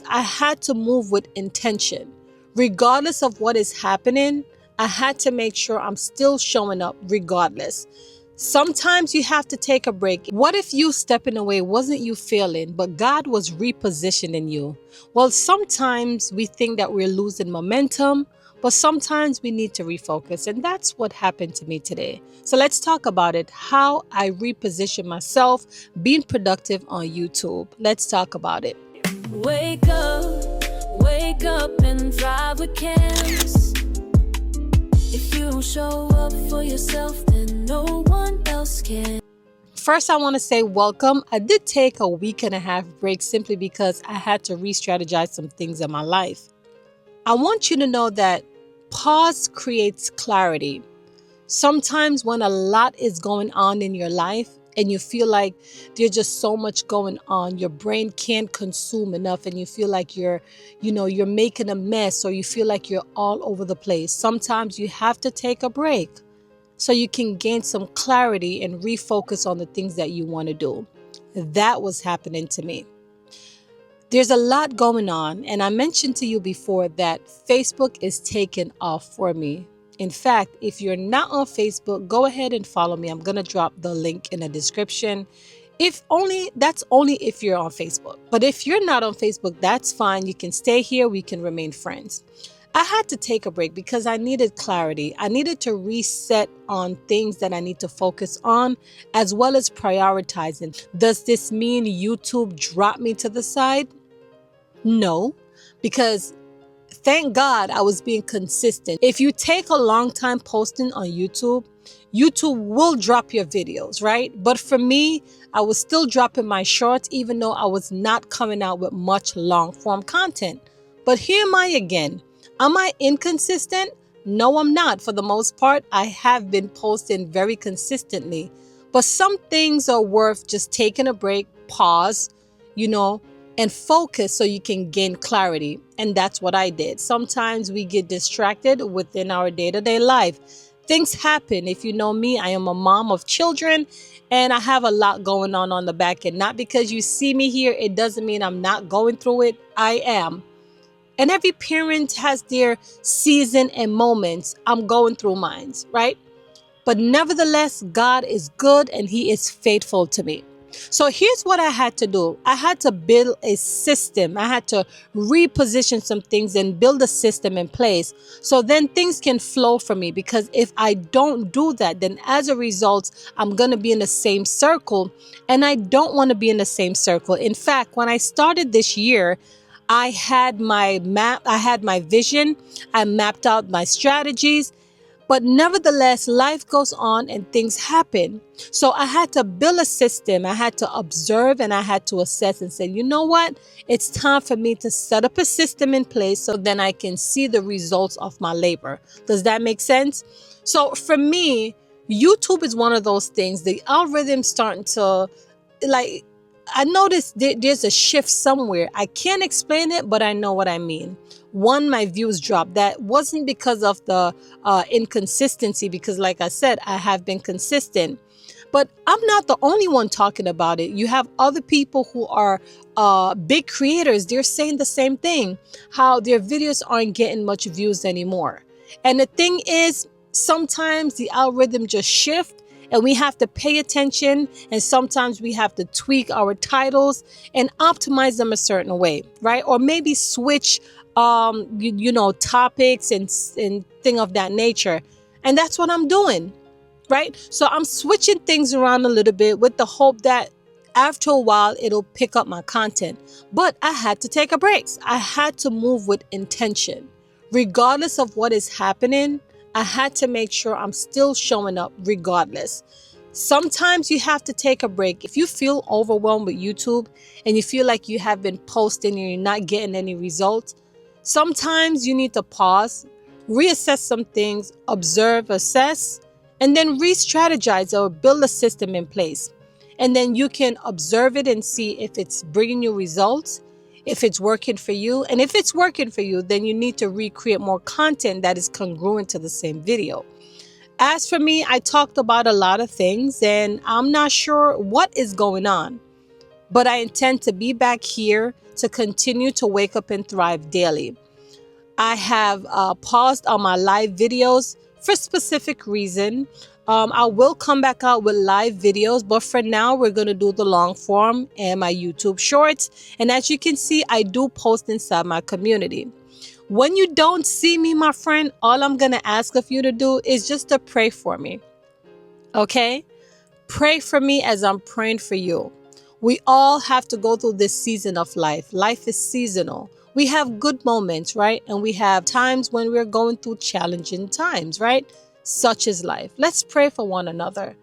I had to move with intention. Regardless of what is happening, I had to make sure I'm still showing up regardless. Sometimes you have to take a break. What if you stepping away wasn't you failing, but God was repositioning you? Well, sometimes we think that we're losing momentum, but sometimes we need to refocus. And that's what happened to me today. So let's talk about it, how I reposition myself being productive on YouTube. Let's talk about it. Wake up and thrive with Cams. If you don't show up for yourself, then no one else can. First, I want to say welcome. I did take a week and a half break simply because I had to re-strategize some things in my life. I want you to know that pause creates clarity. Sometimes when a lot is going on in your life and you feel like there's just so much going on, your brain can't consume enough and you feel like you're making a mess, or you feel like you're all over the place. Sometimes you have to take a break so you can gain some clarity and refocus on the things that you want to do. That was happening to me. There's a lot going on, and I mentioned to you before that Facebook is taking off for me. In fact, if you're not on Facebook, go ahead and follow me. I'm going to drop the link in the description. That's only if you're on Facebook. But if you're not on Facebook, that's fine. You can stay here. We can remain friends. I had to take a break because I needed clarity. I needed to reset on things that I need to focus on, as well as prioritizing. Does this mean YouTube dropped me to the side? No, because thank God I was being consistent. If you take a long time posting on YouTube, YouTube will drop your videos, right? But for me, I was still dropping my shorts, even though I was not coming out with much long form content. But here am I again. Am I inconsistent? No, I'm not. For the most part, I have been posting very consistently. But some things are worth just taking a break, pause, and focus so you can gain clarity. And that's what I did. Sometimes we get distracted within our day-to-day life. Things happen. If you know me, I am a mom of children and I have a lot going on the back end. Not because you see me here, it doesn't mean I'm not going through it. I am. And every parent has their season and moments. I'm going through mine, right? But nevertheless, God is good and He is faithful to me. So here's what I had to do. I had to build a system. I had to reposition some things and build a system in place so then things can flow for me. Because if I don't do that, then as a result, I'm going to be in the same circle. And I don't want to be in the same circle. In fact, when I started this year, I had my map, I had my vision, I mapped out my strategies. But nevertheless, life goes on and things happen. So I had to build a system. I had to observe and I had to assess and say, you know what? It's time for me to set up a system in place so then I can see the results of my labor. Does that make sense? So for me, YouTube is one of those things. The algorithm's starting to, I noticed there's a shift somewhere. I can't explain it, but I know what I mean. One, my views dropped. That wasn't because of the inconsistency, because like I said, I have been consistent. But I'm not the only one talking about it. You have other people who are big creators. They're saying the same thing, how their videos aren't getting much views anymore. And the thing is, sometimes the algorithm just shifts. And we have to pay attention, and sometimes we have to tweak our titles and optimize them a certain way, right? Or maybe switch, topics and thing of that nature. And that's what I'm doing, right? So I'm switching things around a little bit with the hope that after a while, it'll pick up my content. But I had to take a break. I had to move with intention. Regardless of what is happening, I had to make sure I'm still showing up regardless. Sometimes you have to take a break. If you feel overwhelmed with YouTube and you feel like you have been posting and you're not getting any results, sometimes you need to pause, reassess some things, observe, assess, and then re-strategize or build a system in place. And then you can observe it and see if it's bringing you results, if it's working for you. And if it's working for you, then you need to recreate more content that is congruent to the same video. As for me, I talked about a lot of things and I'm not sure what is going on. but I intend to be back here to continue to wake up and thrive daily. I have paused on my live videos for specific reason. I will come back out with live videos, but for now, we're going to do the long form and my YouTube shorts. And as you can see, I do post inside my community. When you don't see me, my friend, all I'm going to ask of you to do is just to pray for me. Okay? Pray for me as I'm praying for you. We all have to go through this season of life. Life is seasonal. We have good moments, right? And we have times when we're going through challenging times, right? Such is life. Let's pray for one another.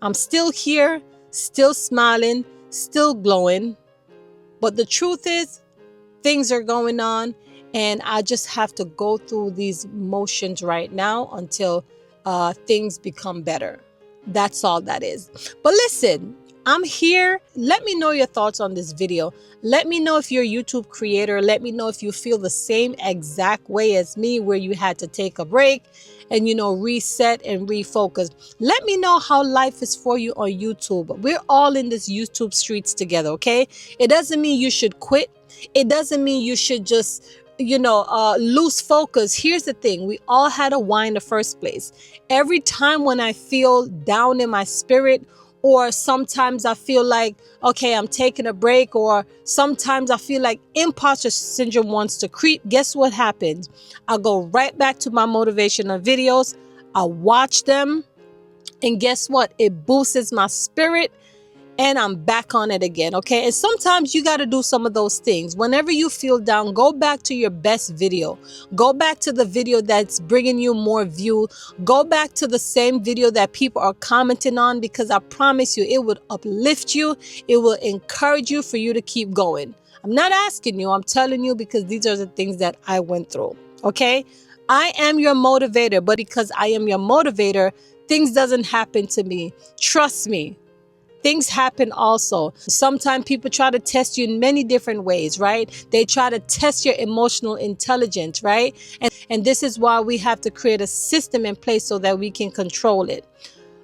I'm still here, still smiling, still glowing. But the truth is, things are going on, and I just have to go through these motions right now until things become better. That's all that is. But listen, I'm here. Let me know your thoughts on this video. Let me know if you're a YouTube creator. Let me know if you feel the same exact way as me, where you had to take a break and, reset and refocus. Let me know how life is for you on YouTube. We're all in this YouTube streets together, okay? It doesn't mean you should quit. It doesn't mean you should just lose focus. Here's the thing. We all had a why in the first place. Every time when I feel down in my spirit, or sometimes I feel like, okay, I'm taking a break, or sometimes I feel like imposter syndrome wants to creep, guess what happens? I go right back to my motivational videos. I watch them, and guess what? It boosts my spirit, and I'm back on it again, okay? And sometimes you got to do some of those things. Whenever you feel down, go back to your best video. Go back to the video that's bringing you more view. Go back to the same video that people are commenting on, because I promise you, it would uplift you. It will encourage you for you to keep going. I'm not asking you, I'm telling you, because these are the things that I went through, okay? I am your motivator, but because I am your motivator, things doesn't happen to me. Trust me. Things happen also. Sometimes people try to test you in many different ways, right? They try to test your emotional intelligence, right? And this is why we have to create a system in place so that we can control it.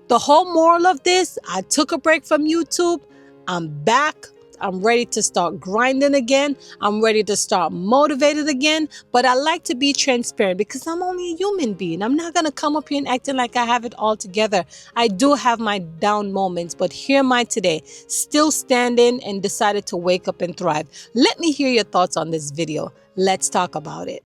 The whole moral of this, I took a break from YouTube. I'm back. I'm ready to start grinding again. I'm ready to start motivated again. But I like to be transparent because I'm only a human being. I'm not going to come up here and acting like I have it all together. I do have my down moments, but here am I today, still standing and decided to wake up and thrive. Let me hear your thoughts on this video. Let's talk about it.